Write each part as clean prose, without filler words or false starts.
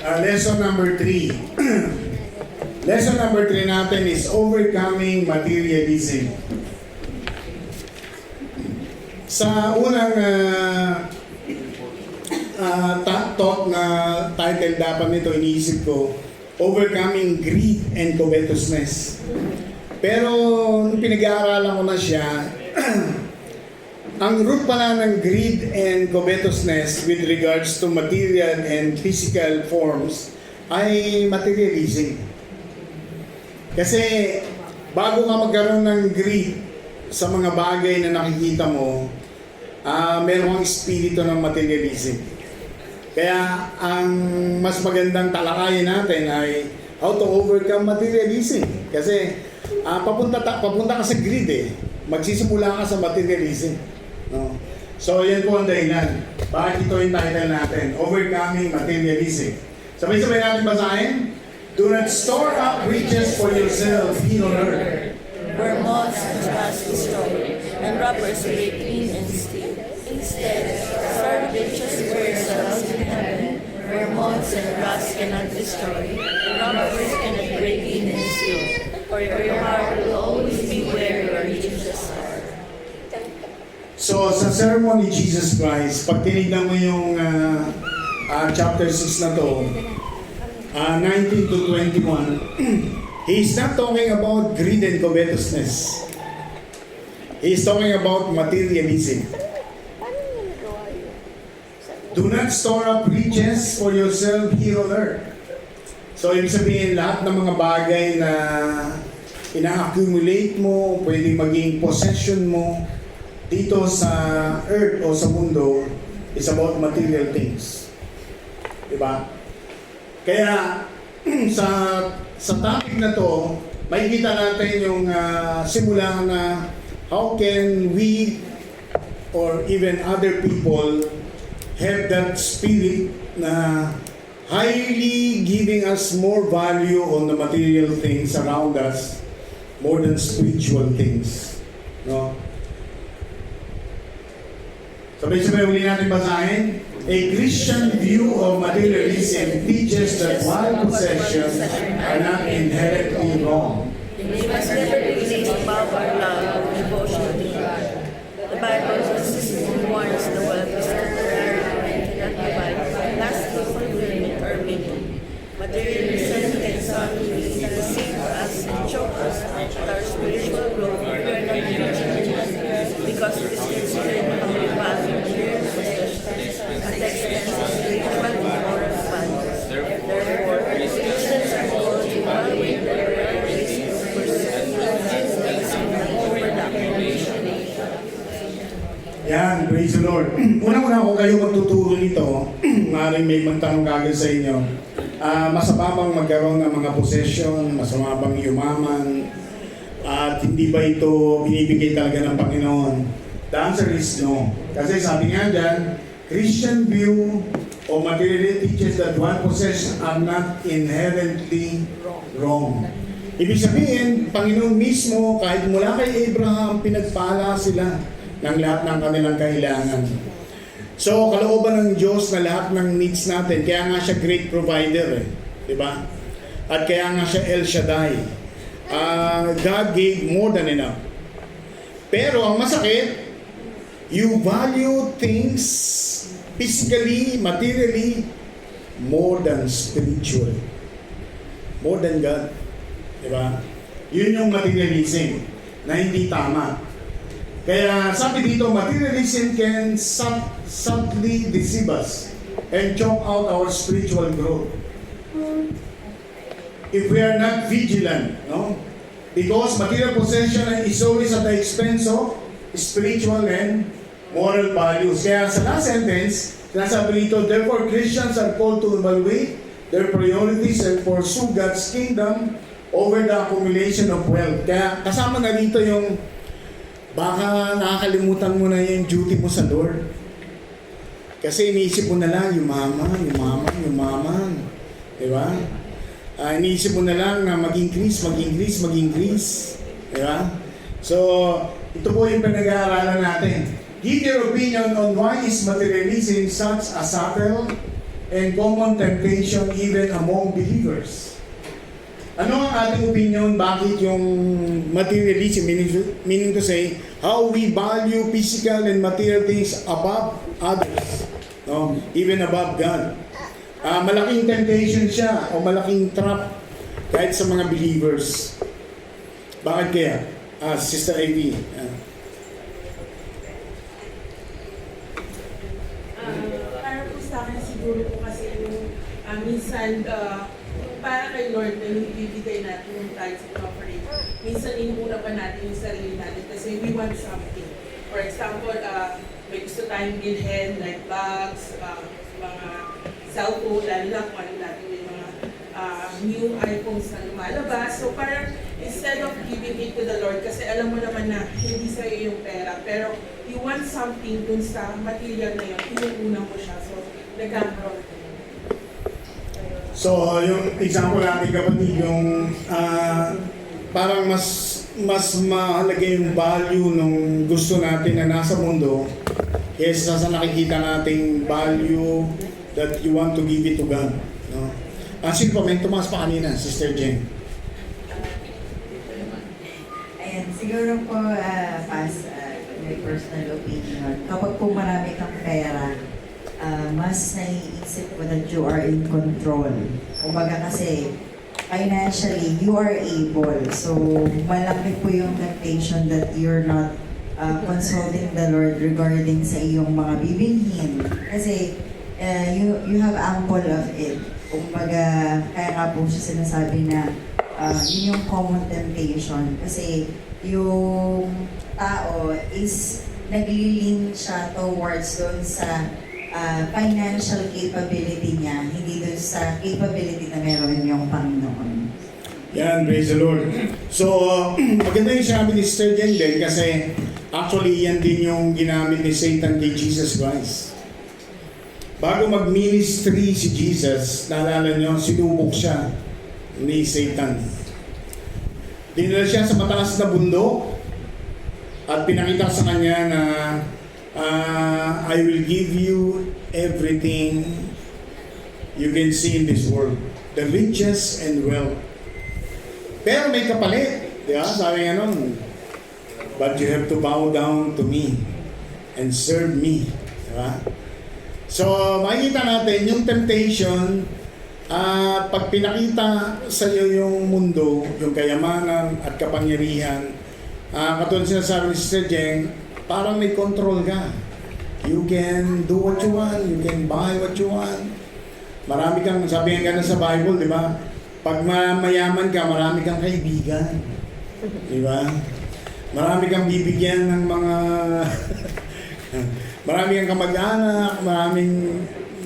Lesson number 3. Lesson number 3 natin is overcoming materialism. Sa unang thought na title dapat nito, iniisip ko, overcoming greed and covetousness. Pero nung pinag-aaralan ko na siya, ang root pala ng greed and covetousness with regards to material and physical forms ay materialism. Kasi bago ka magkaroon ng greed sa mga bagay na nakikita mo, meron kang espiritu ng materialism. Kaya ang mas magandang talakayin natin ay how to overcome materialism. Kasi papunta ka sa greed eh. Magsisimula ka sa materialism. No? So yan po ang dahilan. Bakit ito yung title natin? Overcoming materialism. Sabay-sabay natin basahin. Do not store up riches for yourself in on earth, where moths and rust destroy, and robbers break in and steal. Instead, store riches for yourselves in heaven, where moths and rust cannot destroy, and robbers cannot break in and steal. For your heart will always be where your riches are. So sa sermon ni Jesus Christ, pag tinignan mo yung chapter 6 na to, 19 to 21, He's not talking about greed and covetousness. He's talking about materialism. Do not store up riches for yourself here on earth. So, ibig sabihin, lahat ng mga bagay na ina-accumulate mo, pwede maging possession mo dito sa earth o sa mundo is about material things. Diba? Kaya, sa topic na to, makikita natin yung simula na how can we or even other people have that spirit na highly giving us more value on the material things around us more than spiritual things. No? Sabay-sabay uli natin basahin. A Christian view of materialism teaches that while possessions are not inherently wrong, We must never place above our love or devotion to God. The Bible consistently warns the wealth is temporary and cannot provide lasting fulfillment or meaning. Materialism can subtly deceive us and choke us at our spiritual growth if we are not vigilant, because it is considered only value material possessions at the expense of spiritual and moral values. Therefore, Christians are called to evaluate their priorities to pursue materialism over the accumulation. yan, praise the Lord. Unang-una kung kayo magtuturo nito, maaaring may magtanong kagad sa inyo, masama bang magkaroon ng mga possession, masama bang yumaman, at hindi ba ito binibigay talaga ng Panginoon? The answer is no. Kasi sabi nga dyan, Christian view of material teaches that one possession are not inherently wrong. Ibig sabihin, Panginoon mismo, kahit mula kay Abraham, pinagpala sila ng lahat ng kanilang kailangan. So, kalooban ng Diyos na lahat ng needs natin, kaya nga siya great provider eh. Diba? At kaya nga siya El Shaddai. God gave more than enough. Pero ang masakit, you value things physically, materially, more than spiritual. More than God. Diba? Yun yung materialism na hindi tama. Kaya sabi dito, materialism can subtly deceive us and choke out our spiritual growth if we are not vigilant, no? Because material possession is always at the expense of spiritual and moral values. Kaya sa last sentence, sinasabi dito, therefore Christians are called to evaluate their priorities and pursue God's kingdom over the accumulation of wealth. Kaya kasama na dito yung baka nakakalimutan mo na yung duty mo sa Lord. Kasi iniisip mo na lang, yumaman. Diba? Iniisip mo na lang na mag-increase. Diba? So, ito po yung pinag-aaralan natin. Give your opinion on why is materialism such a subtle and common temptation even among believers. Ano ang ating opinion? Bakit yung materialism, meaning to say, how we value physical and material things above others, no? Even above God. Malaking temptation siya o malaking trap kahit sa mga believers. Bakit kaya? Sister Ivy. Para po sa akin siguro po kasi yung minsan para kay Lord na yung ibibigay natin yung tithes and offering, minsan inuuna pa natin yung sarili natin kasi we want something. For example, may gusto tayong bilhin like bags, mga cellphone, lalo na kung ano natin may mga new iPhones na lumalabas. So parang instead of giving it to the Lord, kasi alam mo naman na hindi sa iyo yung pera, pero you want something dun sa material na yun, inuuna mo siya. So nagkakaroon. So, yung example natin kapatid, yung parang mas mahalaga yung value nung gusto natin na nasa mundo kaysa sa nakikita nating value that you want to give it to God. No? Sino pa? May tumaas pa kanina, Sister Jen. Ayan, siguro po, my personal opinion, kapag po marami kang pera, mas naiisip ko that you are in control. Kumbaga kasi, financially, you are able. So, malaki po yung temptation that you're not consulting the Lord regarding sa iyong mga bibilhin. Kasi, you have ample of it. Kumbaga, kaya nga po siya sinasabi na yun yung common temptation. Kasi, yung tao is naglilin siya towards doon sa financial capability niya, hindi doon sa capability na meron yung Panginoon. Yan, praise the Lord. So, maganda yung sinabi ni Sister Jen din kasi actually yan din yung ginamit ni Satan kay Jesus Christ. Bago mag-ministry si Jesus, naalala nyo, sinubok siya ni Satan. Dinala siya sa mataas na bundok at pinakita sa kanya na I will give you everything you can see in this world, the riches and wealth. Pero may kapalit, di ba? Sabi nga nun, but you have to bow down to me and serve me. Di ba? So, makikita natin yung temptation, pag pinakita sa iyo yung mundo, yung kayamanan at kapangyarihan, katulad sinasabi ni Sister Jen, parang may control ka. You can do what you want, you can buy what you want. Marami kang, sabi nga sa Bible, di ba? Pag mayaman ka, marami kang kaibigan. Di ba? Marami kang bibigyan ng mga... marami kang kamag-anak,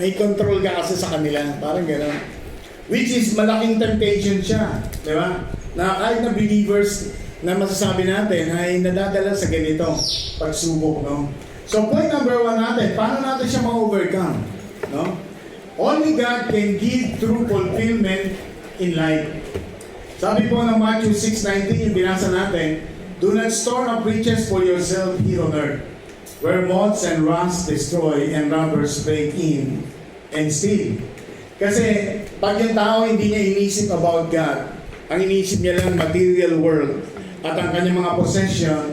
may control ka kasi sa kanila. Parang gano'n. Which is malaking temptation siya. Di ba? Na kahit na believers na masasabi natin ay nadadala sa ganito pagsubok, no? So point number 1 natin, paano natin siya ma-overcome? No? Only God can give true fulfillment in life. Sabi po ng Matthew 6:19, yung binasa natin, do not store up riches for yourself here on earth, where moths and rust destroy and robbers break in and steal. Kasi pag yung tao hindi niya inisip about God, ang inisip niya lang material world at ang kanyang mga possession,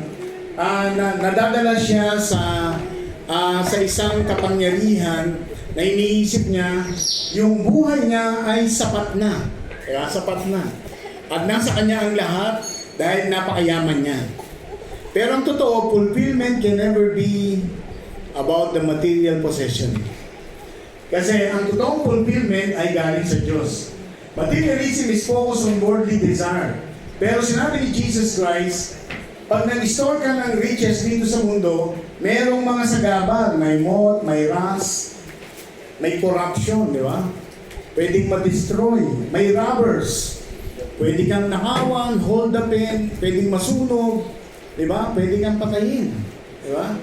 nadadala siya sa isang kapangyarihan na iniisip niya yung buhay niya ay sapat na. Kaya sapat na. At nasa kanya ang lahat dahil napakayaman niya. Pero ang totoo, fulfillment can never be about the material possession. Kasi ang totoong fulfillment ay galing sa Diyos. Materialism is focused on worldly desire. Pero sinabi ni Jesus Christ, pag nag-store ka ng riches dito sa mundo, merong mga sagabal, may moth, may rust, may corruption, di ba? Pwedeng ma-destroy, may robbers, pwede kang nakawan, hold upin, pwedeng masunog, di ba? Pwede kang patayin, di ba?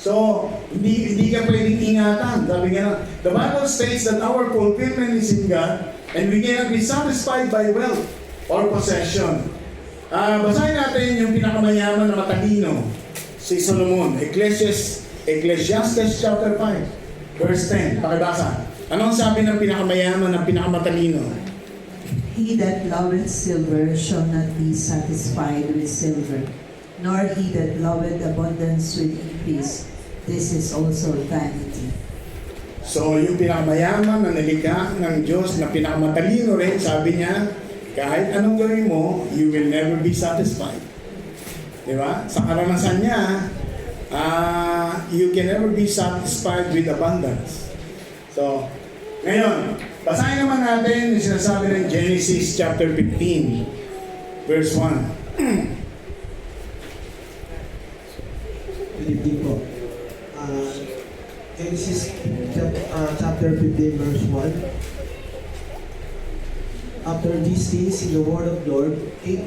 So, hindi ka pwedeng ingatan. Sabi nga, the Bible states that our fulfillment is in God and we cannot be satisfied by wealth or possession. Basahin natin yung pinakamayaman na matalino, si Solomon, Ecclesiastes chapter 5, verse 10. Pakibasa. Ano ang sabi ng pinakamayaman, ng pinakamatalino? He that loveth silver shall not be satisfied with silver, nor he that loveth abundance with increase. This is also vanity. So, yung pinakamayaman na nilikha ng Diyos na pinakamatalino rin, sabi niya, kahit anong gawin mo, you will never be satisfied. Di ba? Sa karanasan niya, you can never be satisfied with abundance. So, ngayon, basahin naman natin yung sinasabi ng Genesis chapter 15, verse 1. Good evening po. Genesis chapter 15 verse 1. After these things, the word of Lord came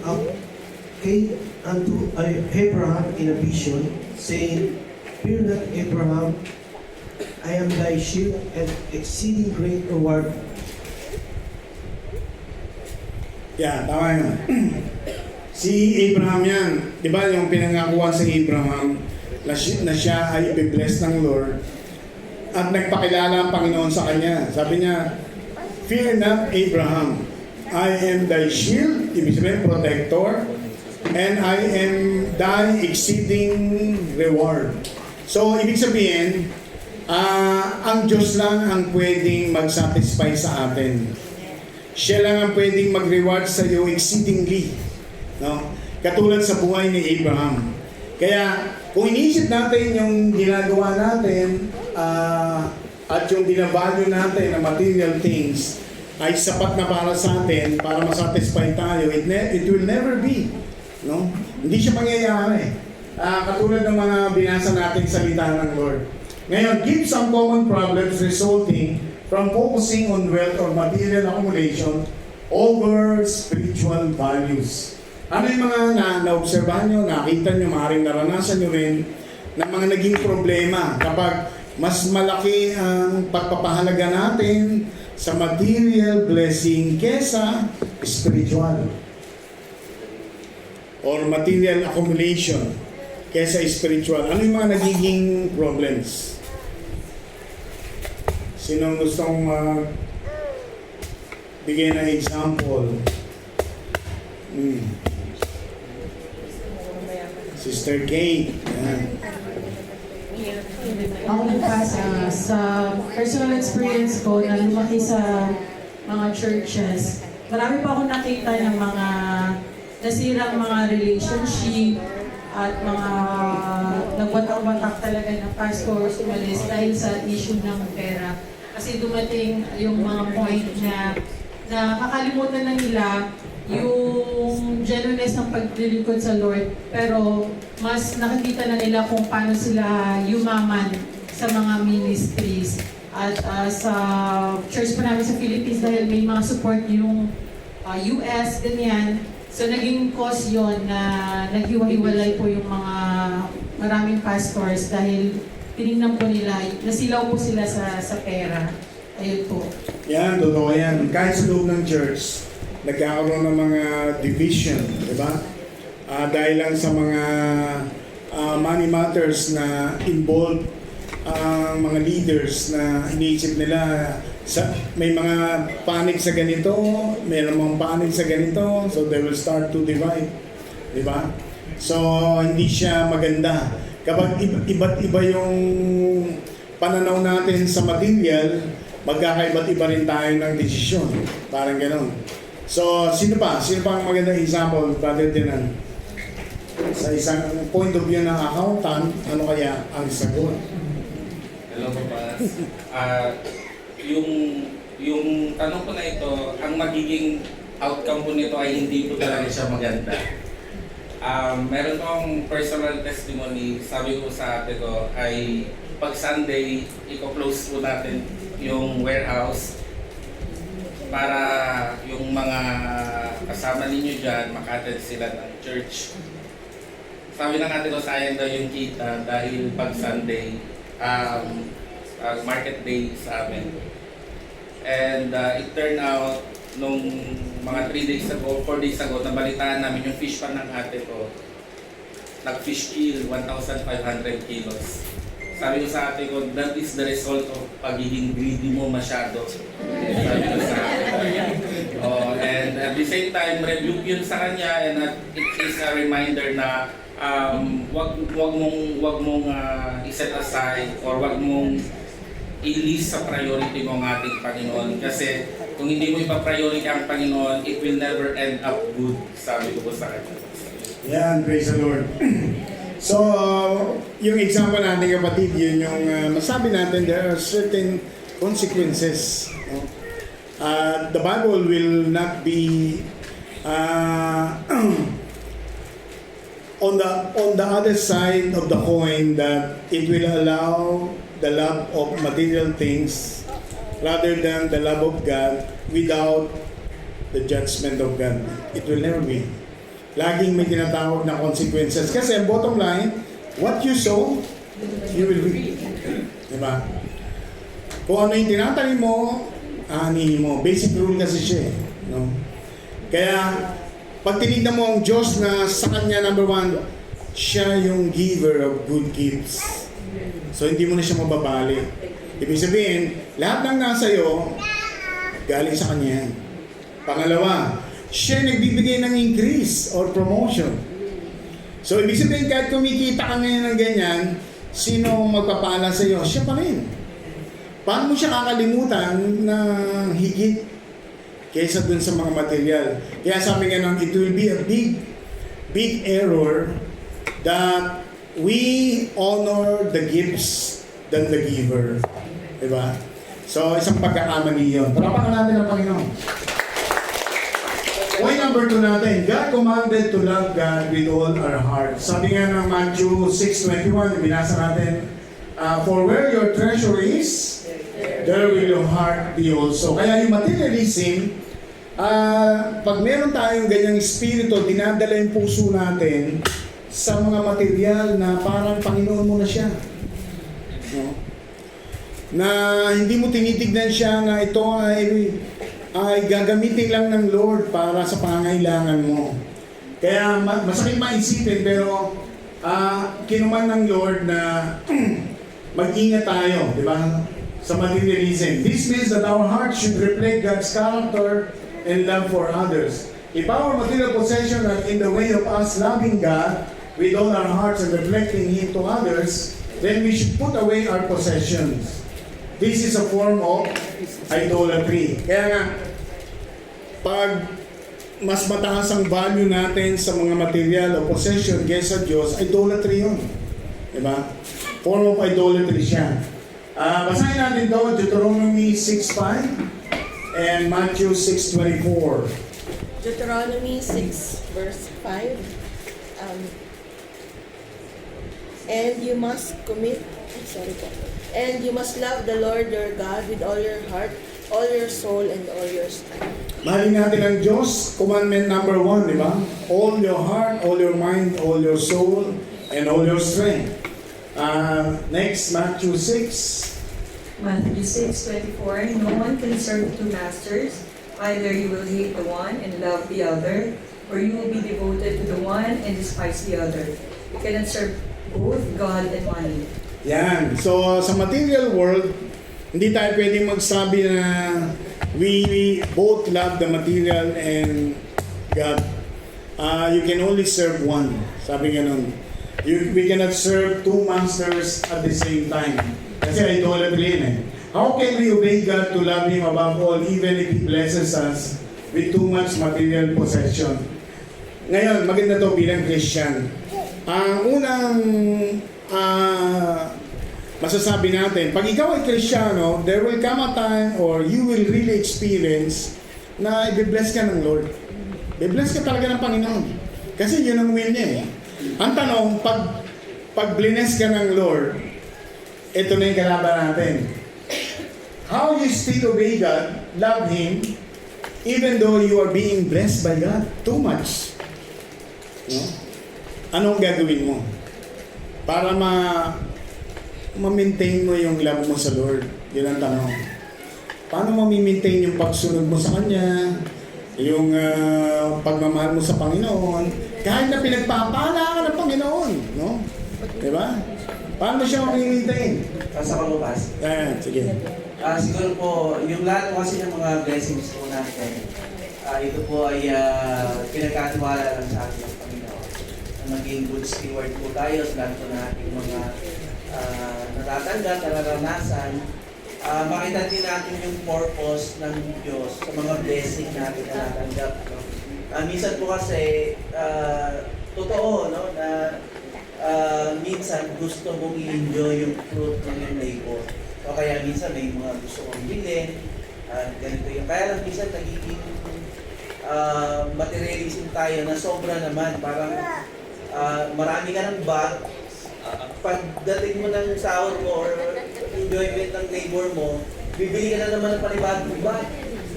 unto Abraham in a vision, saying, Fear not, Abraham, I am thy shield and exceeding great reward. Yeah, tama yun. Si Abraham yan, di ba yung pinangakuha sa Abraham na siya ay ipibless ng Lord at nagpakilala ang Panginoon sa kanya. Sabi niya, Fear not, Abraham, I am thy shield, ibig sabihin protector, and I am thy exceeding reward. So, ibig sabihin, ang Diyos lang ang pwedeng mag-satisfy sa atin. Siya lang ang pwedeng mag-reward sa iyo exceedingly. No? Katulad sa buhay ni Abraham. Kaya, kung iniisip natin yung ginagawa natin at yung binavalue natin na material things ay sapat na para sa atin, para masatisfy tayo, it will never be. No? Hindi siya mangyayari. Katulad ng mga binasa nating salita ng Lord. Ngayon, give some common problems resulting from focusing on wealth or material accumulation over spiritual values. Ano yung mga na-obserbahan nyo, nakita nyo, maaaring naranasan nyo rin ng mga naging problema kapag mas malaki ang pagpapahalaga natin sa material blessing kesa spiritual or material accumulation kesa spiritual. Ano yung mga nagiging problems? Sinong gustong bigyan ng example? Sister Kate. Yan. Ako po sa personal experience ko na lumaki sa mga churches, marami pa akong nakita ng mga nasirang mga relationship at mga nagwatak-watak talaga ng pastors umalis dahil sa issue ng pera. Kasi dumating yung mga point na nakakalimutan na nila yung genuineness ng paglilingkod sa Lord, pero mas nakikita na nila kung paano sila yumaman sa mga ministries. At sa church pa namin sa Philippines, dahil may mga support yung US, ganyan. So naging cause yon na naghiwa-hiwalay po yung mga maraming pastors dahil tinignan po nila, nasilaw po sila sa pera. Ayun po. Yan, totoo yan. Kahit sa loob ng church, nagkakaroon ng mga division, di ba? Dahil lang sa mga money matters na involved mga leaders na iniisip nila may mga panic sa ganito, may mga panic sa ganito, so they will start to divide, di ba? So, hindi siya maganda. Kapag iba't iba yung pananaw natin sa material, magkakaiba't iba rin tayo ng desisyon. Parang gano'n. So, sino pa? Sino pa ang magandang example, Brother Dinan? Sa isang point of view ng accountant, ano kaya ang sagot? Hello po, Pas. Yung tanong ko na ito, ang magiging outcome po nito ay hindi po talaga siya maganda. Meron akong personal testimony, sabi ko sa ate ko, ay pag Sunday, i-close po natin yung warehouse para yung mga kasama ninyo dyan, maka-attend sila ng church. Sabi ng ate ko, sayang daw yung kita dahil pag Sunday, market day sa amin. And it turned out, nung mga 3 days ago, 4 days ago, nabalitaan namin yung fish pan ng ate ko. Nag-fish kill, 1,500 kilos. sabi ko sa ate ko, that is the result of pagiging greedy mo masyado. Sabi ko sa ate ko. Oh, and at the same time, rebuke yun sa kanya, and it is a reminder na wag mong i-set aside or wag mong i-list sa priority mo ang ating Panginoon. Kasi kung hindi mo ipa-priority ang Panginoon, it will never end up good. Sabi ko po sa kanya. Yan, praise the Lord. So, yung example natin kapatid, yun yung masabi natin, there are certain consequences. No? The Bible will not be on the other side of the coin that it will allow the love of material things rather than the love of God without the judgment of God. It will never be. Laging may tinatawag na consequences. Kasi bottom line, what you sow, you will reap. Diba? Kung ano yung tinatanim mo, aanihin mo. Basic rule kasi siya eh. No? Kaya, pag tinignan mo ang Diyos na sa Kanya, number one, siya yung giver of good gifts. So, hindi mo na siya mababali. Ibig sabihin, lahat ng nasa iyo, galing sa Kanya yan. Pangalawa, siya nagbibigay ng increase or promotion. So, ibig sabihin, kahit kumikita ka ngayon ng ganyan, sino magpapala sa iyo? Siya pa rin. Paano mo siya kakalimutan na higit kaysa dun sa mga material? Kaya sabi nga nung, it will be a big error that we honor the gifts than the giver. Diba? So, isang pagkakamali yun. Palapakan natin ang Panginoon. Point number 2 natin, God commanded to love God with all our heart. Sabi nga ng Matthew 6:21, binasa natin, for where your treasure is, there will your heart be also. Kaya yung materialism, pag meron tayong ganyang espiritu, dinadala yung puso natin sa mga material na parang Panginoon mo na siya. No? Na hindi mo tinitignan siya na ito ay gagamitin lang ng Lord para sa pangangailangan mo. Kaya masakit maisipin pero kinuman ng Lord na mag-ingat tayo, di ba? Sa materialism. This means that our heart should reflect God's character and love for others. If our material possession are in the way of us loving God with all our hearts and reflecting Him to others, then we should put away our possessions. This is a form of idolatry. Kaya nga, pag mas mataas ang value natin sa mga material o possession kaysa Diyos, idolatry yun. Diba? Form of idolatry siya. Basahin natin ito, Deuteronomy 6:5 and Matthew 6:24. Deuteronomy 6 verse 5. And you must And you must love the Lord your God with all your heart, all your soul, and all your strength. Mahalin natin ang Diyos, commandment number 1, di ba? All your heart, all your mind, all your soul, and all your strength. Next, Matthew 6. Matthew 6:24. No one can serve two masters. Either you will hate the one and love the other, or you will be devoted to the one and despise the other. You cannot serve both God and money. Yan. So, sa material world, hindi tayo pwedeng magsabi na we both love the material and God. You can only serve one. Sabi nga nun. We cannot serve two masters at the same time. Kasi idolatry yun eh. How can we obey God to love Him above all even if He blesses us with too much material possession? Ngayon, maganda to bilang Christian. Ang unang masasabi natin, pag ikaw ay Kristiyano, there will come a time or you will really experience na i-bless ka ng Lord. I-bless ka talaga ng Panginoon. Kasi yun ang will niya eh. Ang tanong, pag bless ka ng Lord, ito na yung kalaban natin. How you still obey God, love Him, even though you are being blessed by God too much. No? Anong gagawin mo? Para ma-maintain mo yung love mo sa Lord. Yun ang tanong. Paano ma-maintain yung pagsunod mo sa Kanya, yung pagmamahal mo sa Panginoon, kahit na pinagpapala ka ng Panginoon, no? Diba? Paano siya makikintain? Sa kabukas. Ayan, sige. Siguro po, yung lahat po kasi ng mga blessings po natin, ito po ay pinagkatiwala lang sa ating Panginoon. Na maging good steward po tayo sa lahat po ng ating mga natatanggap, nararanasan. Makita din natin yung purpose ng Diyos sa mga blessing natin na natanggap. No? Minsan po kasi, totoo, no, na minsan gusto mong i-enjoy yung fruit ng yung labor. O kaya minsan may mga gusto mong bilhin, ganito yung. Kaya lang minsan nagiging materialism tayo na sobra naman. Parang marami ka ng bag, pagdating mo ng sahod mo or enjoyment ng labor mo, bibili ka na naman ng panibagong bag.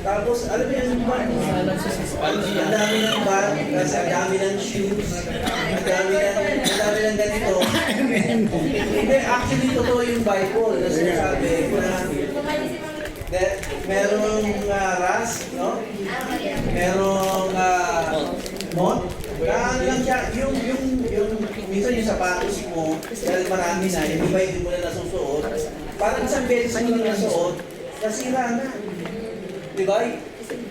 Tapos, alam mo yung bag, ang dami ng bag, kasi ang dami ng shoes, ang dami ng ganito. Hindi, actually, totoo yung Bible na sinasabi na merong rust, no? Merong moth. Ano lang siya, yung minsan yung sapatos mo, dahil marami na, yung iba hindi mo na nasusuot, parang isang beses mo lang nasuot, nasira na. Diba?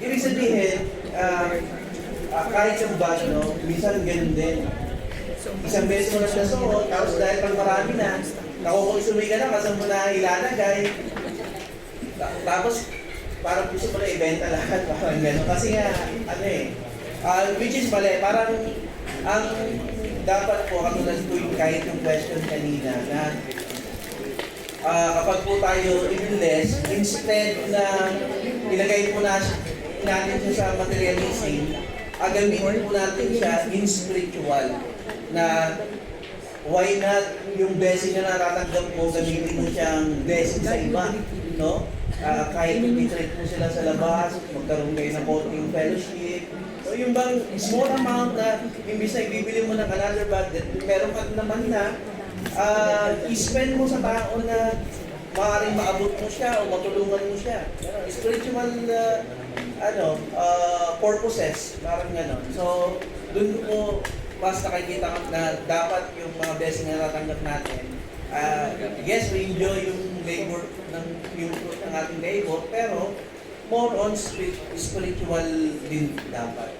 Ibig sabihin, kahit yung bag, no, minsan ganun din. Isang beses mo lang nasuot, tapos dahil pag marami na, nakukonsume ka na, kasi mo na ilalagay. Tapos, parang gusto mo na ibenta lahat, parang gano'n. Kasi nga, which is mali, parang ang dapat po, katulad po yung kahit yung question kanina, na kapag po tayo i-bless, instead na ilagay po natin siya sa materialism, gamitin po natin siya in spiritual, na why not yung blessing na natatanggap mo, gamitin mo siyang blessing sa iba, no? Kahit i-treat mo sila sa labas, magkaroon kayo ng konting fellowship. So yung bang small amount na imbis na ibibili mo ng another bag, meron ka naman na i-spend mo sa tao na maaaring maabot mo siya o matulungan mo siya. Spiritual purposes, parang gano'n. So doon po mas nakikita na dapat yung mga blessing na natatanggap natin. Yes, we enjoy yung labor yung fruit ng ating labor, pero more on spiritual din dapat.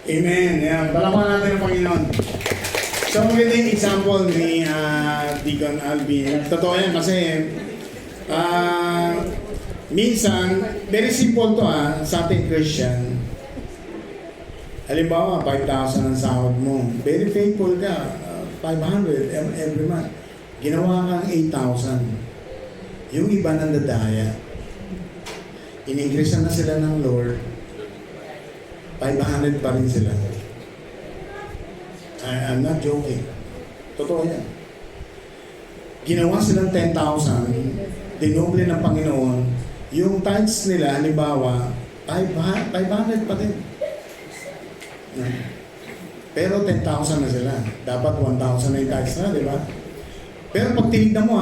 Amen. Yan. Palakpakan natin ang Panginoon. So, magandang example ni Deacon Alvin. Totoo yan kasi minsan, very simple to sa ating Christian. Halimbawa, 5,000 ang sahod mo. Very faithful ka. 500 every month. Ginawa kang 8,000. Yung iba nandadaya. In-increase na sila ng Lord. 500 pa rin sila. I'm not joking. Totoo yan. Ginawa silang 10,000. Dinoble ng Panginoon. Yung tithes nila, halimbawa, 500 pa din. Pero 10,000 na sila. Dapat 1,000 na yung tithes na, di ba? Pero pag tinignan mo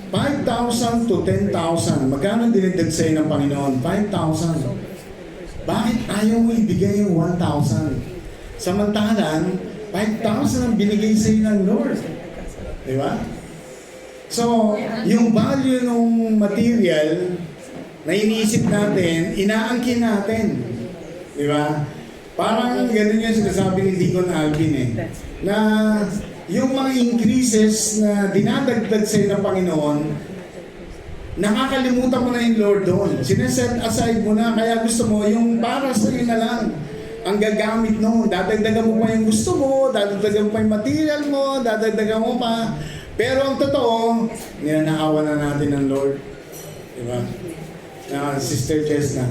5,000 to 10,000. Magkano dinagdag sa'yo ng Panginoon? 5,000. Bakit ayaw mo ibigay yung 1,000? Samantalang, 5,000 ang binigay sa'yo ng Lord. Di ba? So, yung value ng material na iniisip natin, inaangkin natin. Di ba? Parang ganun yung sinasabi ni Deacon Alvin na yung mga increases na dinadagdag sa'yo ng Panginoon, nakakalimutan mo na yung Lord doon. Sineset aside mo na, kaya gusto mo, yung para sa'yo na lang ang gagamit noon. Dadagdagan mo pa yung gusto mo, dadagdagan mo pa yung material mo, dadagdagan mo pa. Pero ang totoo, ninanakawan na natin ng Lord. Diba? Sister Chesna.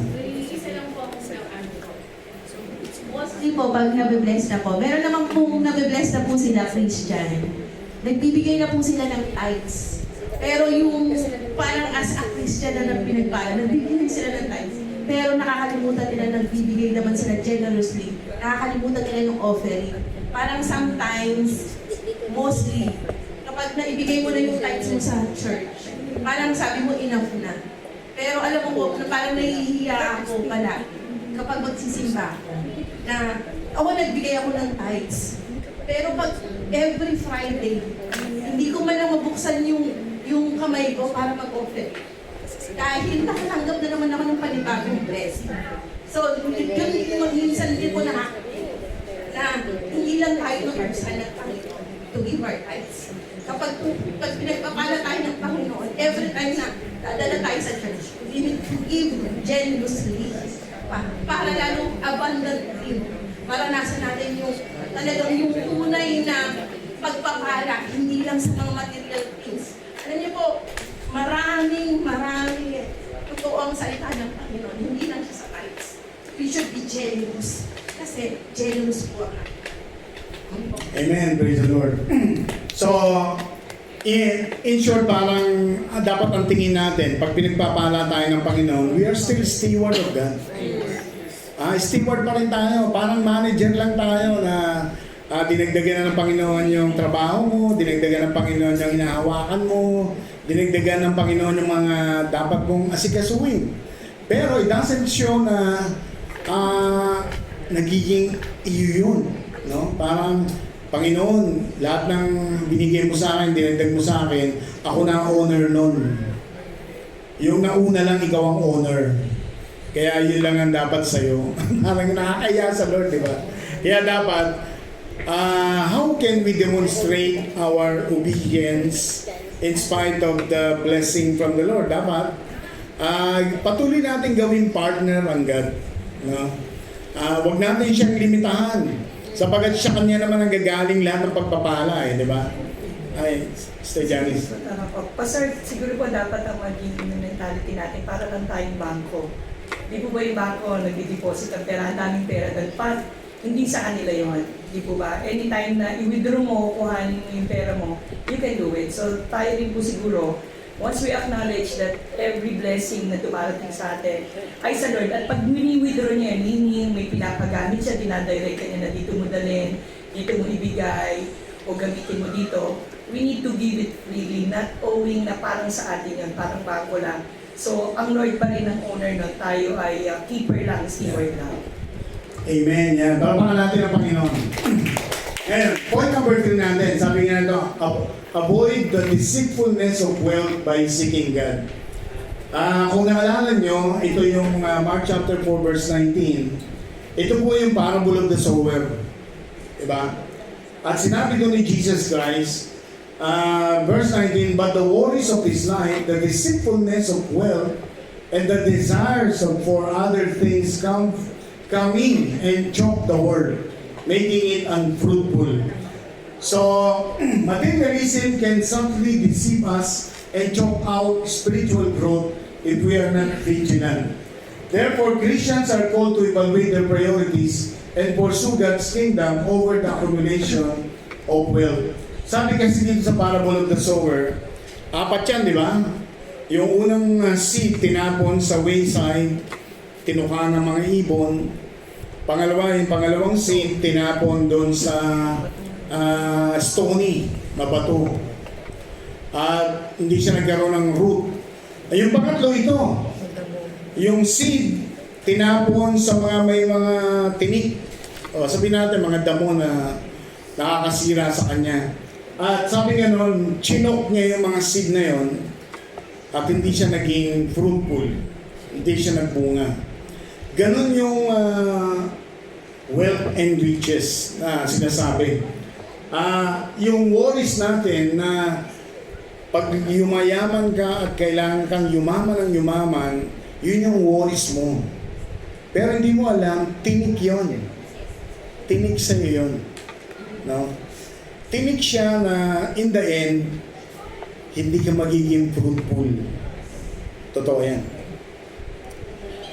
Mostly po, pag nabibless na po, meron naman pong nabibless na po sila Christian. Nagbibigay na po sila ng tithes. Pero yung parang as a Christian na pinagpala, nagbibigay sila ng tithes. Pero nakakalimutan nila, nagbibigay naman sila generously. Nakakalimutan nila yung offering. Parang sometimes, mostly, kapag naibigay mo na yung tithes mo sa church, parang sabi mo enough na. Pero alam mo po, parang nahihiya ako pala kapag magsisimba ako na nagbigay ako ng tithes. Pero pag every Friday, Hindi ko man lang mabuksan yung kamay ko para mag-offer. Dahil nakatanggap na naman ako ng panibagong blessing. So, yun minsan din ko na hindi lang tayo mag-arsan ng Panginoon to give our tithes. Pag pinagpapala tayo ng Panginoon, every time na dadala tayo sa church, we need to give generously para lalong abundantly. Maranasan natin yung talagang yung tunay na pagpapala, hindi lang sa mga material things. Alam niyo po, marami totoo ang salita ng Panginoon, hindi lang siya sa tithes. We should be generous. Kasi generous po ang Amen, praise the Lord. So, in short, parang dapat ang tingin natin, pag pinagpapala tayo ng Panginoon, we are still steward of God. Steward pa rin tayo, parang manager lang tayo na dinagdagan na ng Panginoon yung trabaho mo, dinagdagan ng Panginoon yung hinahawakan mo, dinagdagan ng Panginoon yung mga dapat mong asikasuhin. Pero it doesn't show na nagiging iyo yun. No? Parang, Panginoon, lahat ng binigay mo sa akin, dinagdag mo sa akin, ako na ang owner nun. Yung nauna lang, ikaw ang owner. Kaya yun lang ang dapat sa'yo. Parang nakakaya sa Lord, di ba? Kaya dapat, how can we demonstrate our obedience in spite of the blessing from the Lord? Dapat, patuloy natin gawing partner ang God. No? Huwag natin siyang limitahan. Sapagat siya kanya naman ang gagaling lahat ng pagpapala, di ba? Ay, Sister Janice. Tama po. Pastor, siguro po dapat ang maging mentality natin para lang tayong bangko. Di po ba yung bangko nag-deposit ang pera, daming pera, dahil hindi sa kanila yun. Di po ba? Anytime na i-withdraw mo, kuhanin mo yung pera mo, you can do it. So tayo rin po siguro, once we acknowledge that every blessing na dumarating sa atin ay sa Lord, at pag mini-withdraw niya, may pinapagamit siya, dinadirect ka niya na dito mo dalhin, dito mo ibigay, o gamitin mo dito, we need to give it freely, not owing na parang sa atin yun, parang bago lang. So, ang Lord pa rin ang owner na tayo ay keeper lang, steward lang. Amen. Yan. Parapangan natin ang Panginoon. And point number 3 natin, sabi nga ito, avoid the deceitfulness of wealth by seeking God. Kung naalala nyo, ito yung Mark chapter 4 verse 19. Ito po yung parable of the sower. Diba? At sinabi doon ni Jesus Christ, verse 19, but the worries of this life, the deceitfulness of wealth, and the desires for other things come in and choke the word, making it unfruitful. So, materialism can subtly deceive us and choke out spiritual growth if we are not vigilant. Therefore, Christians are called to evaluate their priorities and pursue God's kingdom over the accumulation of wealth. Sabi kasi dito sa parable of the sower, 4 yan, di ba? Yung unang seed tinapon sa wayside, tinuka ng mga ibon. Pangalawa, yung pangalawang seed tinapon doon sa stony na bato. At hindi siya nagkaroon ng root. Yung pangatlo ito, yung seed tinapon sa mga may mga tinik. O sabihin natin mga damo na nakakasira sa kanya. At sabi nga noon, chinok niya yung mga seed na yon at hindi siya naging fruitful. Hindi siya nagbunga. Ganon yung wealth and riches na sinasabi. Yung worries natin na pag yumayaman ka at kailangan kang yumaman ng yumaman, yun yung worries mo. Pero hindi mo alam, tinik yun. Tinik sa'yo yun. No? Tinik siya na in the end, hindi ka magiging fruitful. Totoo yan.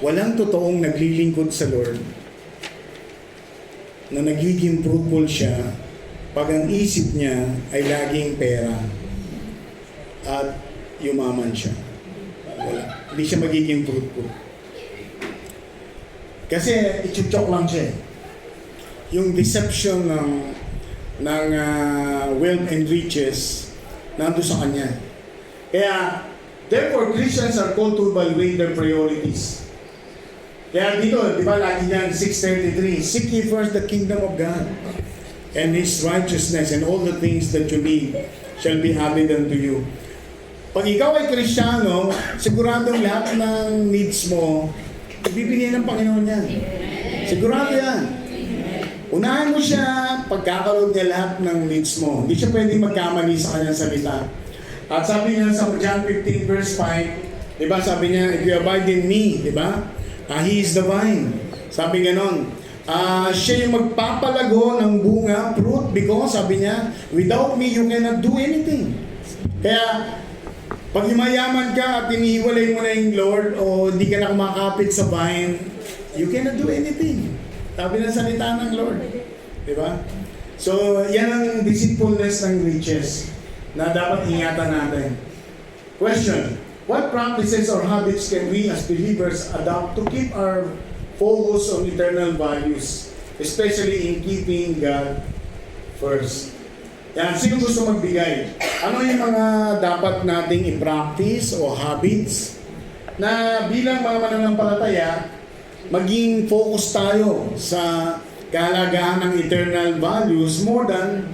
Walang totoong naglilingkod sa Lord na nagiging fruitful siya pag ang isip niya ay laging pera at yumaman siya. Wala. Hindi siya magiging fruitful. Kasi ichuchok lang siya. Yung deception ng wealth and riches nando sa kanya. Kaya, therefore, Christians are called to evaluate their priorities. Kaya dito, di ba, lagi niyan, 6:33, seek ye first the kingdom of God and His righteousness, and all the things that you need shall be added unto you. Pag ikaw ay Kristiyano, siguradong lahat ng needs mo, ibibigay ng Panginoon yan. Sigurado yan. Unahin mo siya, pagkakaroon niya lahat ng needs mo. Hindi siya pwedeng magkamali sa kanyang salita. At sabi niya sa John 15 verse 5, diba, sabi niya, if you abide in me, diba? He is the vine. Sabi ganon. Siya yung magpapalago ng bunga, fruit, because sabi niya, without me, you cannot do anything. Kaya, pag yumayaman ka at inihiwalay mo na yung Lord o hindi ka na kumakapit sa vine, you cannot do anything. Sabi ng salita ng Lord. Diba? So, yan ang deceitfulness ng riches na dapat ingatan natin. Question: what practices or habits can we as believers adopt to keep our focus on eternal values, especially in keeping God first? Yan, sino gusto magbigay? Ano yung mga dapat nating i-practice o habits na bilang mga mananampalataya, maging focus tayo sa kahalagahan ng eternal values more than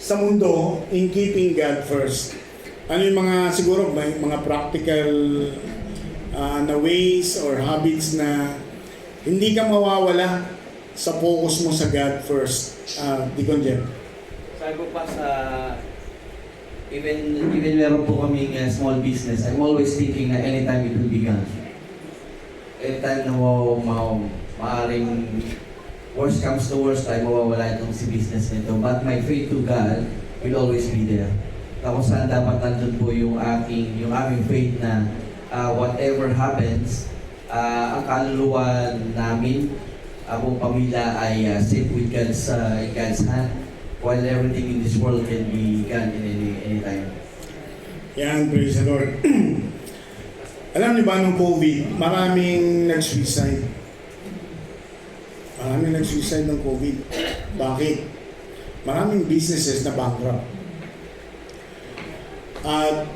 sa mundo in keeping God first. Ano yung mga, siguro, may mga practical na ways or habits na hindi ka mawawala sa focus mo sa God first. Deacon Jeff. Sabi ko pa sa even meron po kaming small business, I'm always thinking na anytime it will be gone. Anytime na maaaring worst comes to worst ay mawawala itong si business nito. But my faith to God will always be there. Tapos saan dapat nandun po yung aming faith na whatever happens, ang kaluluwa namin, ang pamilya ay safe with God's hand, while everything in this world can be gone in any time. Yan, praise the Lord. Alam niyo ba nung COVID, maraming nag-suicide. Maraming nag-suicide ng COVID. Bakit? Maraming businesses na bankrupt. At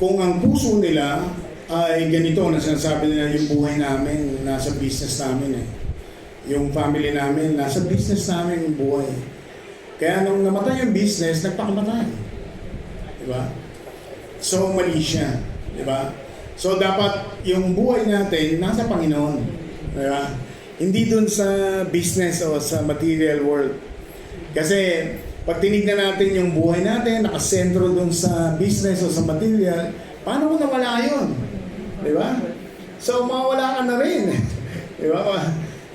kung ang puso nila ay ganito na sinasabi nila, yung buhay namin, nasa business namin eh. Yung family namin, nasa business namin yung buhay. Kaya nung namatay yung business, nagpakamatay. Diba? So, mali siya. Diba? So, dapat yung buhay natin nasa Panginoon. Diba? Hindi dun sa business o sa material world. Kasi, pag tinignan natin yung buhay natin, nakasentro dun sa business o sa material, paano mo nawala yun? Diba? So, mawala ka na rin. Diba?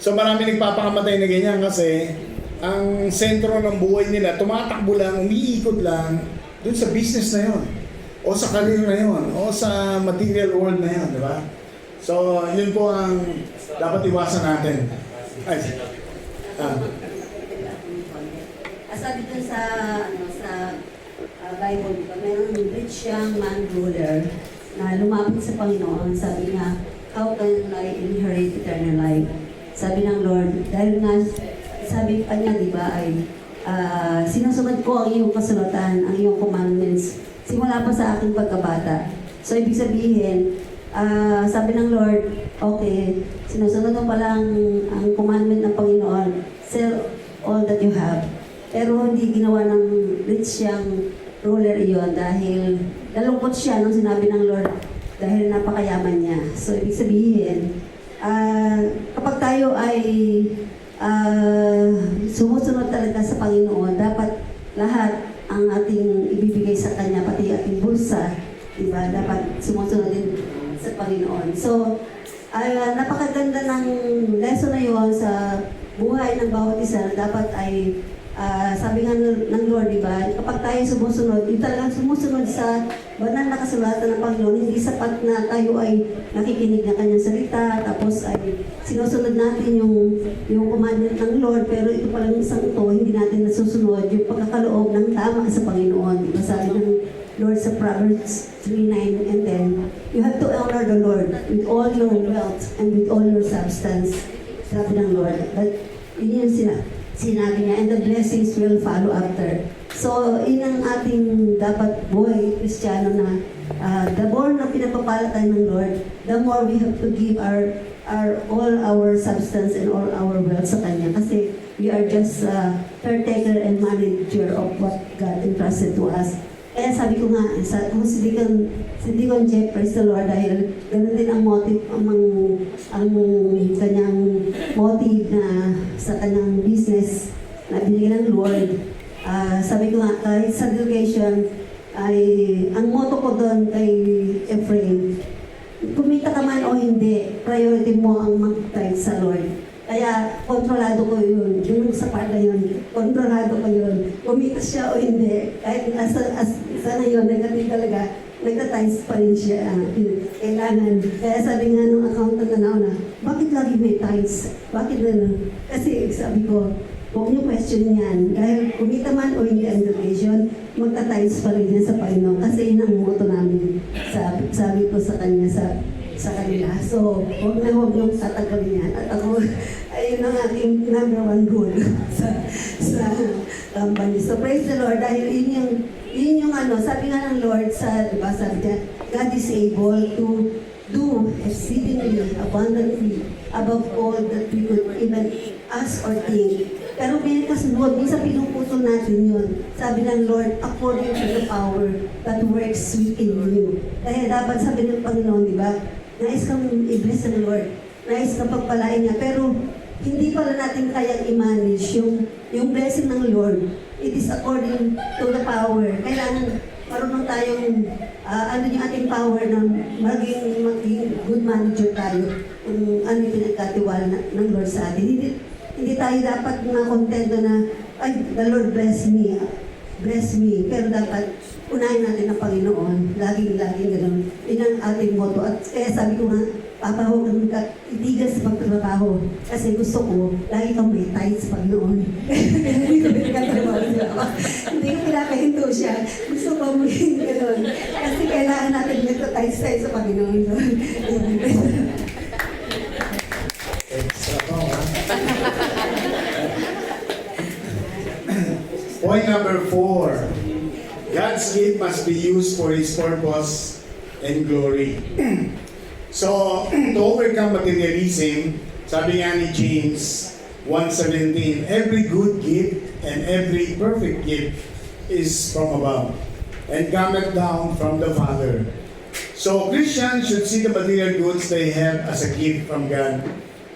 So, marami nagpapakamatay na ganyan kasi ang sentro ng buhay nila, tumatakbo lang, umiikot lang dun sa business na yun. O sa career na yun. O sa material world na yun. Diba? So, yun po ang dapat iwasan natin. Ay, sabi dun sa Bible, diba, mayroong rich young man ruler na lumapit sa Panginoon. Sabi niya, how can I inherit eternal life? Sabi ng Lord, dahil nga, sabi pa niya, diba, ay sinusunod ko ang iyong kasulatan, ang iyong commandments, simula pa sa aking pagkabata. So, ibig sabihin, sabi ng Lord, okay, sinusunod mo pala ang commandment ng Panginoon, sell all that you have. Pero hindi ginawa ng rich young ruler iyon dahil nalungkot siya nung sinabi ng Lord dahil napakayaman niya. So, ibig sabihin, kapag tayo ay sumusunod talaga sa Panginoon, dapat lahat ang ating ibibigay sa Kanya, pati ating bulsa, diba? Dapat sumusunod din sa Panginoon. So, napakaganda ng lesson na yun sa buhay ng bawat isa. Dapat ay sabi nga ng Lord, diba, kapag tayo sumusunod, yung talagang sumusunod sa banal na kasulatan ng Panginoon, hindi sapat na tayo ay nakikinig ng kanyang salita, tapos ay sinusunod natin yung commandment ng Lord, pero ito palang isang ito, hindi natin nasusunod yung pagkakaloob ng tama sa Panginoon. Diba, sabi ng Lord sa Proverbs 3:9 and 10, you have to honor the Lord with all your wealth and with all your substance. Sabi ng Lord, but yun yung sinabi niya, and the blessings will follow after. So, yun ang ating dapat buhay Kristiyano na the more na pinapapala tayo ng Lord, the more we have to give all our substance and all our wealth sa Kanya. Kasi We are just caretaker and manager of what God entrusted to us. Kaya sabi ko nga, kung si Deacon Jeff, praise the Lord, dahil ganun din ang motive, ang kanyang motive na sa kanyang business na binigyan ng Lord. Sabi ko nga, kahit sa delegation, ay ang motto ko doon kay Ephraim, kumita ka man o hindi, priority mo ang mag-tithe sa Lord. Kaya kontrolado ko yun, yung sa part na yun, kontrolado ko yun. Kumita siya o hindi, kahit sa ngayon, negative talaga, nagtatimes pa rin siya. Kailangan. Kaya sabi nga nung accountant na nauna, bakit lagi may times? Bakit gano'n? Kasi sabi ko, huwag niyo question yan. Dahil kumita man o hindi ang donation, magta-times pa rin yan sa Panginoon. Kasi yun ang motto namin. Sabi ko sa kanya, sa kanila. So, huwag yung tatagalin yan. At ako, ayun ang aking number one rule sa company. So, praise the Lord. Dahil yun yung sabi nga ng Lord diba, sabi niya, God is able to do exceedingly, abundantly, above all that we could even ask or think. Pero may kasunod, minsan pinuputol natin yun. Sabi ng Lord, according to the power that works within you. Dahil dapat sabi ng Panginoon, di ba? Nais kang i-bless ng Lord. Nais kang pagpalain niya. Pero hindi pala natin kayang i-manage yung blessing ng Lord. It is according to the power. Kailangan marunong tayong, yung ating power na maging good manager tayo. Kung ano yung pinagkatiwala ng Lord sa atin. Hindi tayo dapat na-contento na, ay, the Lord bless me. Bless me. Pero dapat unahin natin ang Panginoon. Laging gano'n. Yun ang ating motto. At kaya sabi ko nga, Papa, huwag kang itigas sa pagtrabaho. Kasi gusto ko, lagi kang may tight sa Panginoon. Hindi ko pinagkatrabaho siya. Hindi ko pinakahinto siya. Gusto ko maging gano'n. Kasi kailangan natin nagtatight tayo sa Panginoon. Extra pa, ha? Point number 4. God's gift must be used for His purpose and glory. So, to overcome materialism, sabi nga ni James 1:17, every good gift and every perfect gift is from above and cometh down from the Father. So, Christians should see the material goods they have as a gift from God,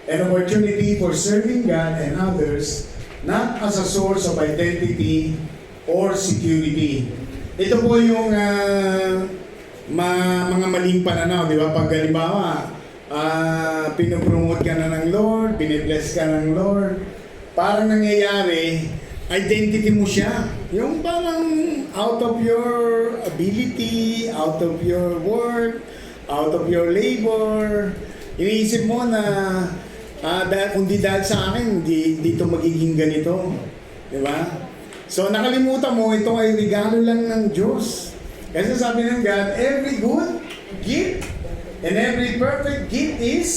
an opportunity for serving God and others, not as a source of identity or security. Ito po yung mga maling pananaw, di ba? Pag halimbawa, pinopromote ka na ng Lord, pinibless ka ng Lord, parang nangyayari, identity mo siya. Yung parang out of your ability, out of your work, out of your labor, iniisip mo na kundi dahil sa akin, dito magiging ganito. Di ba? So nakalimutan mo, ito ay regalo lang ng Diyos. Kasi sabi ng God, every good gift and every perfect gift is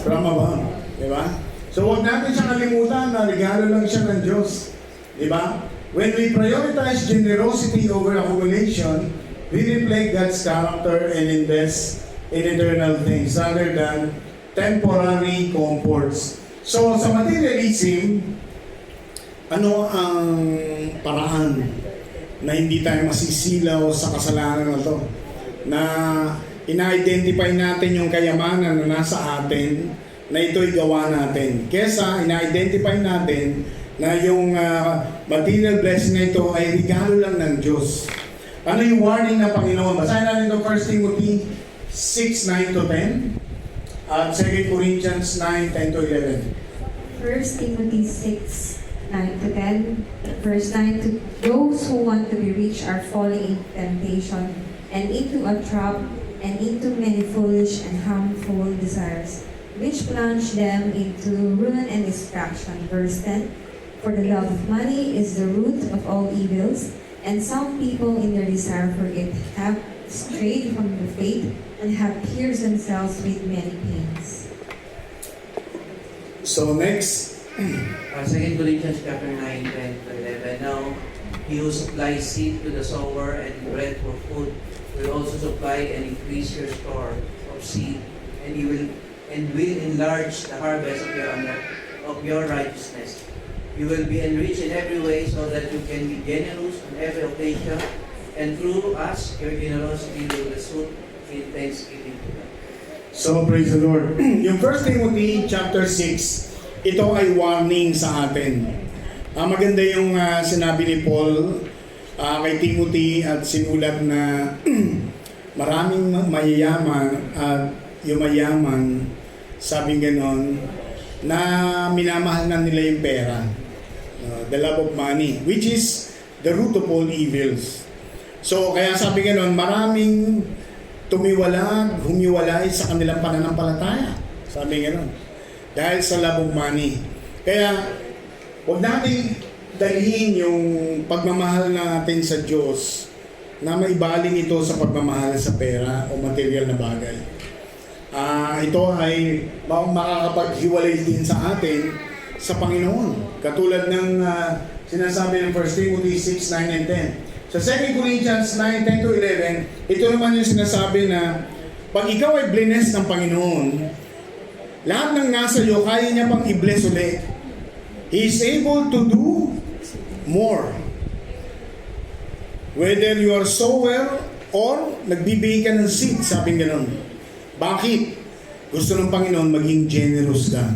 from above. Di ba? So huwag natin siyang kalimutan na regalo lang siya ng Diyos. Di ba? When we prioritize generosity over accumulation, we reflect God's character and invest in eternal things rather than temporary comforts. So sa materialism, ano ang paraan na hindi tayo masisilaw sa kasalanan na to? Na ina-identify natin yung kayamanan na nasa atin, na ito'y gawa natin. Kesa ina-identify natin na yung material blessing na ito ay regalo lang ng Diyos. Ano yung warning ng Panginoon? Basahin natin ito 1 Timothy 6:9-10 at 2 Corinthians 9:10-11. 1 Timothy 6:9-10, verse 9, to those who want to be rich are falling into temptation and into a trap and into many foolish and harmful desires, which plunge them into ruin and destruction. Verse 10, for the love of money is the root of all evils, and some people in their desire for it have strayed from the faith and have pierced themselves with many pains. So next, 2 Corinthians chapter 9:10-11. Now, he who supplies seed to the sower and bread for food will also supply and increase your store of seed, and will enlarge the harvest of your righteousness, you will be enriched in every way so that you can be generous on every occasion, and through us, your generosity will result in thanksgiving to God. So, praise the Lord. Yung 1 Timothy chapter 6, ito ay warning sa atin. Maganda yung sinabi ni Paul kay Timothy at sinulat na maraming mayayaman at yumayaman, sabi ganon, na minamahal na nila yung pera. The love of money, which is the root of all evils. So, kaya sabi ganon, maraming humiwalay sa kanilang pananampalataya. Sabi gano'n. Dahil sa love of money. Kaya, huwag natin dalhin yung pagmamahal natin sa Diyos na maibaling ito sa pagmamahal sa pera o material na bagay. Ito ay makakapaghiwalay din sa atin sa Panginoon. Katulad ng sinasabi ng 1 Timothy 6, 9 and 10. Sa 2 Corinthians 9, 10 to 11, ito naman yung sinasabi na pag ikaw ay blessed ng Panginoon, lahat ng nasa iyo, kaya niya pang i-bless ulit. He is able to do more. Whether you are sower or nagbibigay ka ng seed, sabi gano'n. Bakit? Gusto ng Panginoon maging generous ka.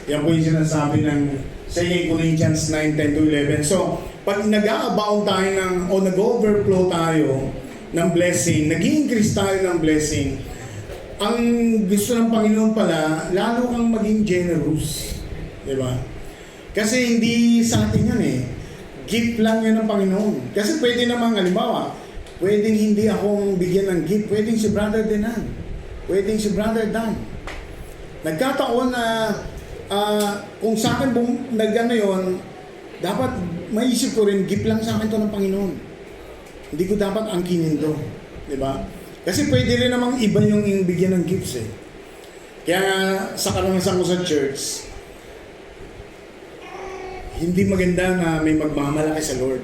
Yan po yung sinasabi ng 2 Corinthians 9, 10 to 11. So, pag nag-a-abound tayo o nag-overflow tayo ng blessing, nag-i-increase tayo ng blessing, ang gusto ng Panginoon pala, lalo kang maging generous. Diba? Kasi hindi sa atin yan eh. Gift lang yun ng Panginoon. Kasi pwede namang, halimbawa, pwedeng hindi akong bigyan ng gift, pwedeng si Brother Denan, pwedeng si Brother Dan. Nagkataon na kung sa akin nag-ano yun, dapat maisip ko rin, gift lang sa akin to ng Panginoon. Hindi ko dapat angkinin to. Diba? Kasi pwede rin namang iba yung bigyan ng gifts eh. Kaya sa karanasan ko sa church, hindi maganda na may magmamalaki sa Lord.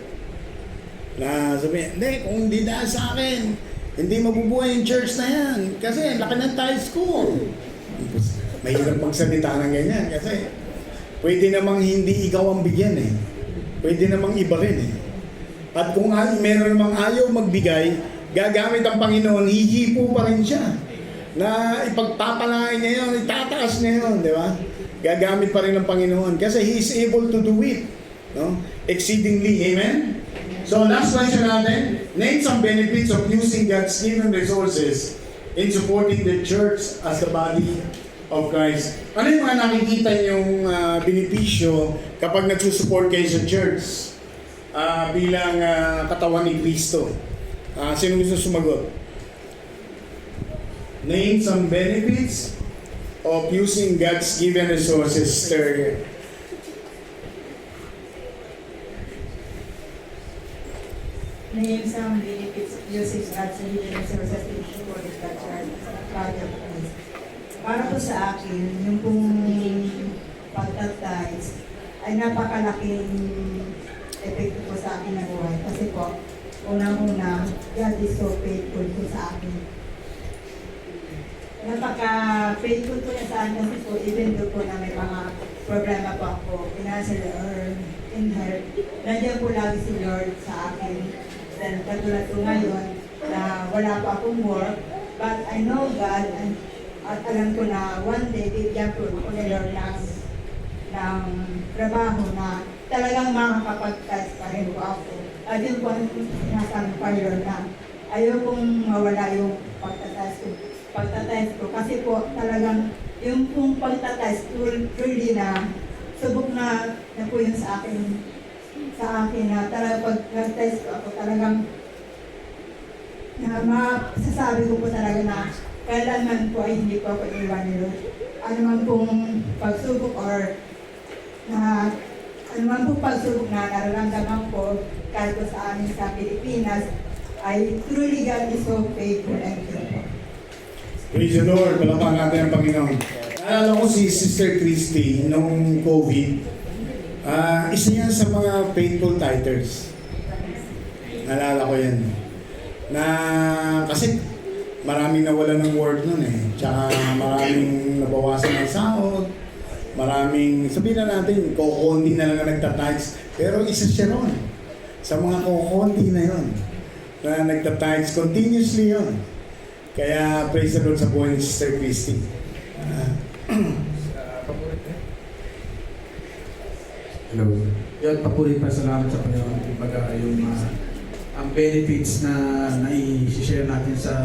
Na sabi, hindi, kung hindi dahil sa akin, hindi mabubuhay yung church na yan. Kasi laki ng tithes ko. Mahirap magsalita ng ganyan kasi pwede namang hindi ikaw ang bigyan eh. Pwede namang iba rin eh. At kung meron namang ayaw magbigay, gagamit ang Panginoon, hihipo pa rin siya. Na ipagpapalain niya yun, itataas niya yun, di ba? Gagamit pa rin ng Panginoon kasi He is able to do it. No? Exceedingly, amen? So last question natin, name some benefits of using God's given resources in supporting the church as the body of Christ. Ano yung mga nakikita yung benepisyo kapag nagsusupport kayo sa church bilang katawan ni Kristo? Sino gusto sumagot? Name some benefits of using God's given resources, Sister. Name some benefits of using God's given resources to support the church as a body of Christ. Para po sa akin, yung pong pagtatize ay napakalaking epekto po sa akin na buhay. Kasi po, unang-una, God is so faithful po sa akin. Napaka-faithful po na sa akin kasi po, even though po na may mga problema po ako, pinasal or inherit, nandiyan po lagi si Lord sa akin. Then, katulad po ngayon, na wala pa akong work, but I know God, at alam ko na one day, bigyan po ni Lord ng trabaho na talagang makakapag-test pa rin po ako. At yun po ang sinasabi pa Lord na ayaw kong mawala yung pagtatest ko. Kasi po talagang yung pong pagtatest truly na subok na po yun sa akin na talagang pag nag-test ko ako talagang na masasabi ko po talaga na kailanman po ay hindi po ako iwan ni Lord. Ano man pong pagsubok or ano man pong pagsubok na nararamdaman ko kahit po sa amin sa Pilipinas ay truly God is so faithful and true. Praise the Lord, palapakan natin ang Panginoon. Naalala ko si Sister Christy nung COVID. Isa yan sa mga faithful tithers. Naalala ko yan. Na kasi maraming nawala ng work nun eh. Tsaka maraming nabawasan ng sahod. Maraming, sabihin na natin, kukunti na lang ang nagtatides. Pero isa siya ron. Sa mga kukunti na yon na nagtatides, continuously yon. Kaya praise the Lord sa buhay ni Sister Christy. Hello. Yun, papuri pa salamat sa Panginoon. Kumbaga, yung ang benefits na nai-share natin sa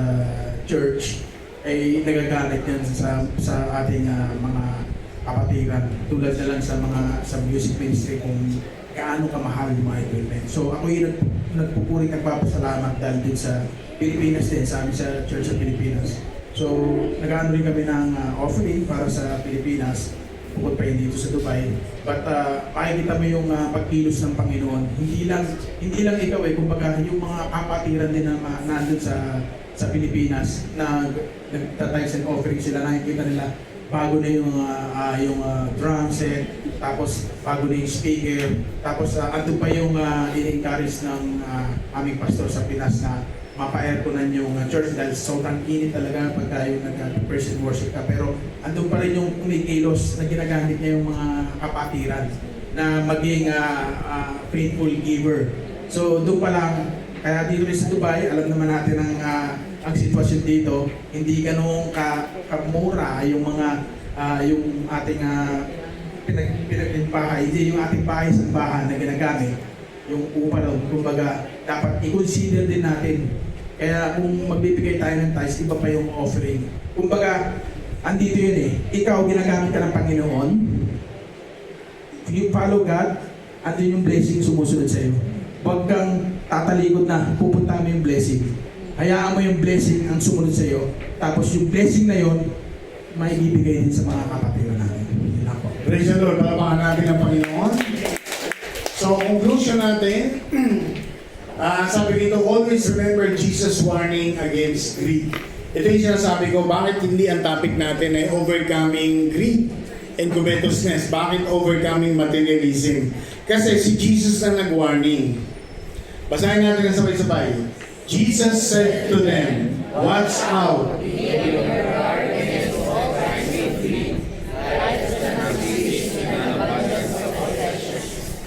church ay nagagamit yan sa ating mga kapatiran. Tulad na lang sa music ministry kung gaano kamahal yung mga equipment. So ako yung nagpupuri, nagpapasalamat dahil din sa Pilipinas din, sa amin sa Church of Pilipinas. So nag-ano rin kami ng offering para sa Pilipinas, bukod pa yun dito sa Dubai. But makikita mo yung pagkilos ng Panginoon. Hindi lang ikaw kumbaga yung mga kapatiran din na nandun sa Pilipinas na nagtatides and offering sila, nakikita nila bago na yung drum set, tapos bago na yung speaker, tapos andun pa yung in-encourage ng aming pastor sa Pinas na mapa-airconan yung church dahil sobrang init talaga pagka yung nag-person worship ka. Pero andun pa rin yung kumikilos na ginagamit niya yung mga kapatiran na maging faithful giver. So doon pa lang, kaya dito rin sa Dubai, alam naman natin ang sitwasyon dito, hindi ganun kamura yung mga yung ating pinagpahay, hindi yung ating bahay sa bahan na ginagamit, yung upa daw, kumbaga dapat i-consider din natin. Kaya kung magbibigay tayo ng tithes, iba pa yung offering. Kumbaga, andito yun ikaw ginagamit ka ng Panginoon, if you follow God, andun yung blessing sumusunod sa iyo. Huwag kang tatalikod na pupunta mo yung blessing. Hayaan mo yung blessing ang sumunod sa iyo. Tapos yung blessing na yon may ibibigay din sa mga kapatiran natin. Yun lang po. Praise the Lord, palapakan natin ang Panginoon. So, conclusion natin, sabi dito, always remember Jesus' warning against greed. Ito yung sinasabi ko, bakit hindi ang topic natin ay overcoming greed and covetousness? Bakit overcoming materialism? Kasi si Jesus na nag-warning. Basahin natin ang sabay-sabay. Jesus said to them, "Watch out."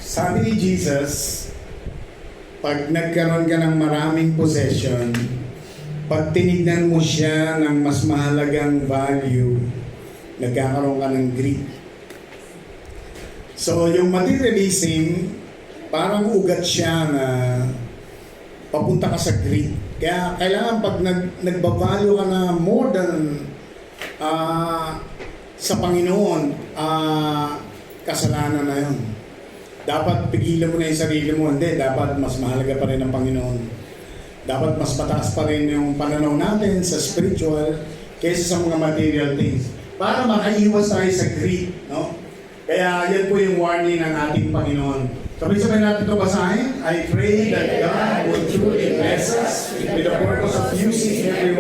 Sabi ni Jesus, pag nagkaroon ka ng maraming possession, pag tinignan mo siya ng mas mahalagang value, nagkakaroon ka ng greed. So, yung materialism, parang ugat siya na papunta ka sa greed. Kaya kailangan pag nagbavalue ka na more than sa Panginoon, kasalanan na yun. Dapat pigilan mo na yung sarili mo. Hindi, dapat mas mahalaga pa rin ang Panginoon. Dapat mas mataas pa rin yung pananaw natin sa spiritual kaysa sa mga material things. Para makaiwas tayo sa greed, no? Kaya yan po yung warning ng ating Panginoon. Sabay-sabay natin ito basahin. I pray that God will truly bless us with the purpose of using every